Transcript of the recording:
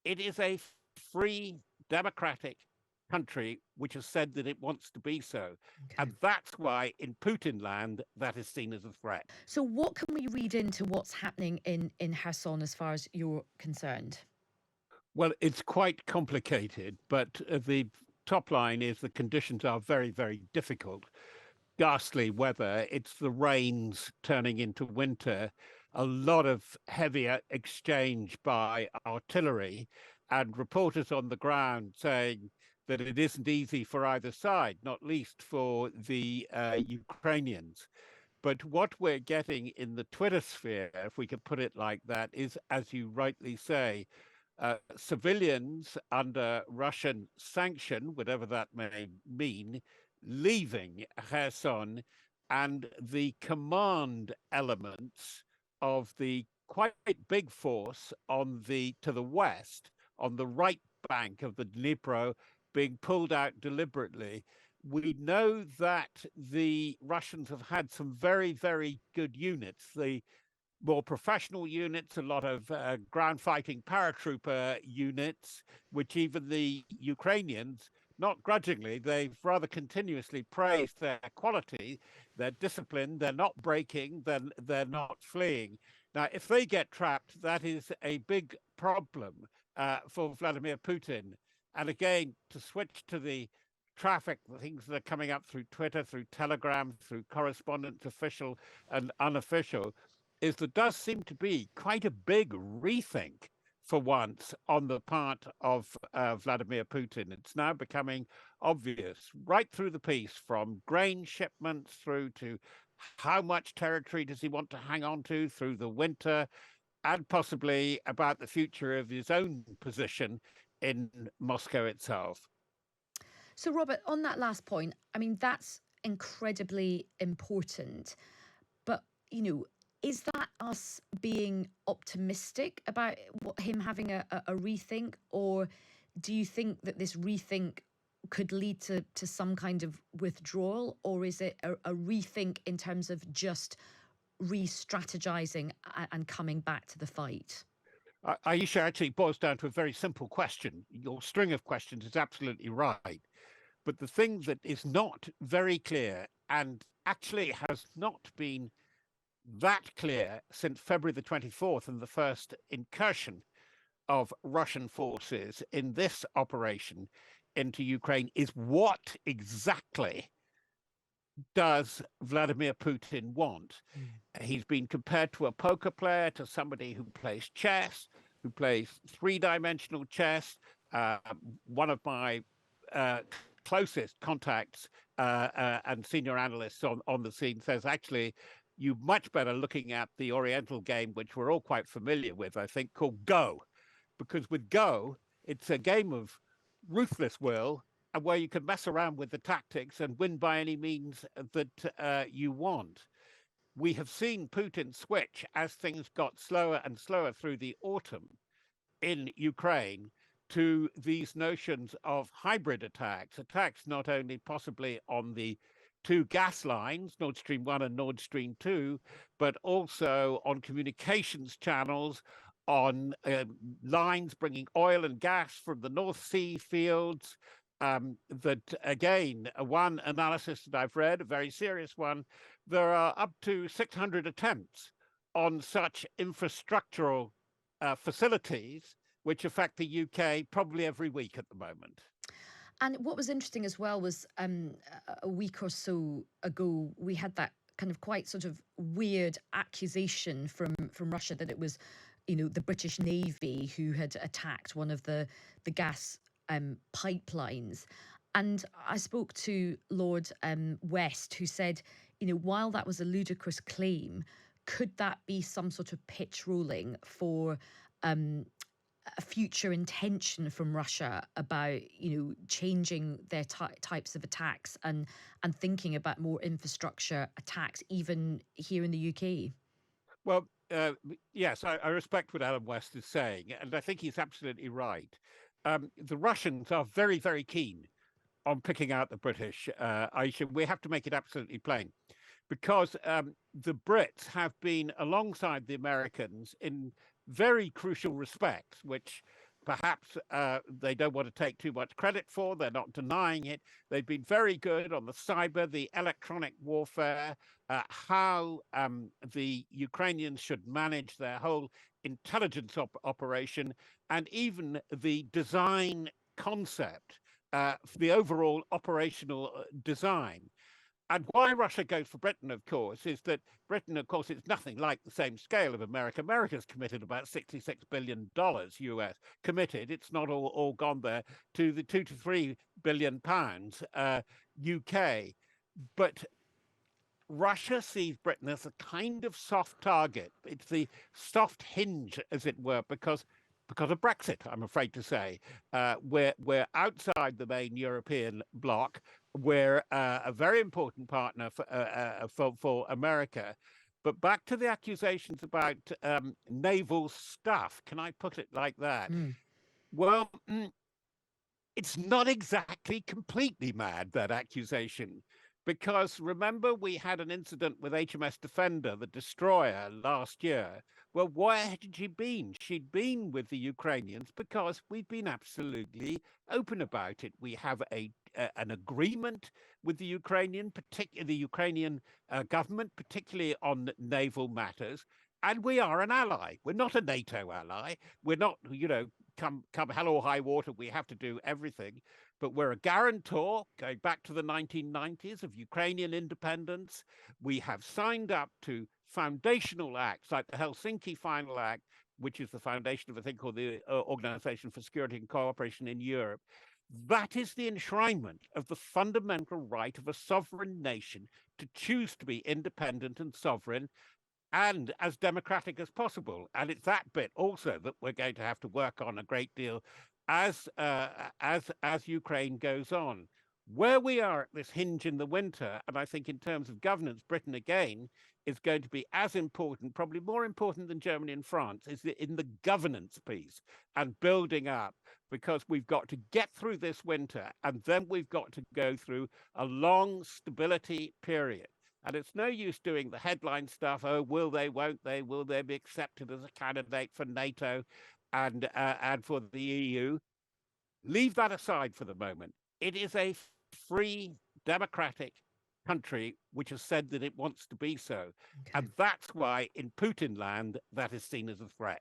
it is a free, democratic country which has said that it wants to be so. Okay. And that's why in Putin land, that is seen as a threat. So what can we read into what's happening in Kherson as far as you're concerned? Well, it's quite complicated, but the top line is the conditions are very, very difficult. Ghastly weather, it's the rains turning into winter, a lot of heavier exchange by artillery, and reporters on the ground saying that it isn't easy for either side, not least for the Ukrainians. But what we're getting in the Twitter sphere, if we could put it like that, is, as you rightly say, civilians under Russian sanction, whatever that may mean, leaving Kherson, and the command elements of the quite big force on the to the west, on the right bank of the Dnipro, being pulled out deliberately. We know that the Russians have had some very, very good units. The more professional units, a lot of ground fighting paratrooper units, which even the Ukrainians, not grudgingly, they've rather continuously praised their quality, their discipline, they're not breaking, they're not fleeing. Now, if they get trapped, that is a big problem for Vladimir Putin. And again, to switch to the traffic, the things that are coming up through Twitter, through Telegram, through correspondence, official and unofficial, is there does seem to be quite a big rethink for once on the part of Vladimir Putin. It's now becoming obvious right through the piece, from grain shipments through to how much territory does he want to hang on to through the winter, and possibly about the future of his own position in Moscow itself. So, Robert, on that last point, I mean, that's incredibly important. But, is that us being optimistic about him having a rethink? Or do you think that this rethink could lead to some kind of withdrawal? Or is it a rethink in terms of just re strategizing and coming back to the fight? Aisha, actually boils down to a very simple question. Your string of questions is absolutely right. But the thing that is not very clear, and actually has not been that clear since February the 24th and the first incursion of Russian forces in this operation into Ukraine, is what exactly does Vladimir Putin want? Mm. He's been compared to a poker player, to somebody who plays chess, who plays three-dimensional chess. Uh, One of my uh, closest contacts and senior analysts on the scene says, actually, you much better looking at the Oriental game, which we're all quite familiar with, I think, called Go. Because with Go, it's a game of ruthless will, and where you can mess around with the tactics and win by any means that you want. We have seen Putin switch as things got slower and slower through the autumn in Ukraine to these notions of hybrid attacks, attacks not only possibly on the two gas lines, Nord Stream 1 and Nord Stream 2, but also on communications channels, on lines bringing oil and gas from the North Sea fields. That again, one analysis that I've read, a very serious one, there are up to 600 attempts on such infrastructural facilities which affect the UK probably every week at the moment. And what was interesting as well was a week or so ago, we had that kind of quite sort of weird accusation from Russia that it was, the British Navy who had attacked one of the gas pipelines. And I spoke to Lord West, who said, while that was a ludicrous claim, could that be some sort of pitch rolling for um, a future intention from Russia about changing their types of attacks and thinking about more infrastructure attacks even here in the UK? Well, yes, I respect what Alan West is saying, and I think he's absolutely right. The Russians are very, very keen on picking out the British. Aisha, we have to make it absolutely plain, because the Brits have been alongside the Americans in very crucial respects, which perhaps they don't want to take too much credit for. They're not denying it. They've been very good on the cyber, the electronic warfare, how the Ukrainians should manage their whole intelligence operation, and even the design concept, the overall operational design. And why Russia goes for Britain, of course, is that Britain, of course, it's nothing like the same scale of America. America's committed about $66 billion US committed. It's not all gone there to the £2 to £3 billion UK. But Russia sees Britain as a kind of soft target. It's the soft hinge, as it were, because of Brexit, I'm afraid to say. We're outside the main European bloc. We're a very important partner for America. But back to the accusations about naval stuff. Can I put it like that? Mm. Well, it's not exactly completely mad, that accusation, because remember we had an incident with HMS Defender, the destroyer, last year. Well, where had she been? She'd been with the Ukrainians because we've been absolutely open about it. We have an agreement with the Ukrainian government, particularly on naval matters, and we are an ally. We're not a NATO ally. We're not, come hell or high water, we have to do everything. But we're a guarantor, going back to the 1990s, of Ukrainian independence. We have signed up to foundational acts like the Helsinki Final Act, which is the foundation of a thing called the Organization for Security and Cooperation in Europe. That is the enshrinement of the fundamental right of a sovereign nation to choose to be independent and sovereign and as democratic as possible. And it's that bit also that we're going to have to work on a great deal as Ukraine goes on. Where we are at this hinge in the winter, and I think in terms of governance, Britain again is going to be as important, probably more important than Germany and France, is in the governance piece and building up, because we've got to get through this winter and then we've got to go through a long stability period. And it's no use doing the headline stuff. Oh, will they, won't they? Will they be accepted as a candidate for NATO and for the EU? Leave that aside for the moment. It is a free, democratic country which has said that it wants to be so. Okay. And that's why in Putin land, that is seen as a threat.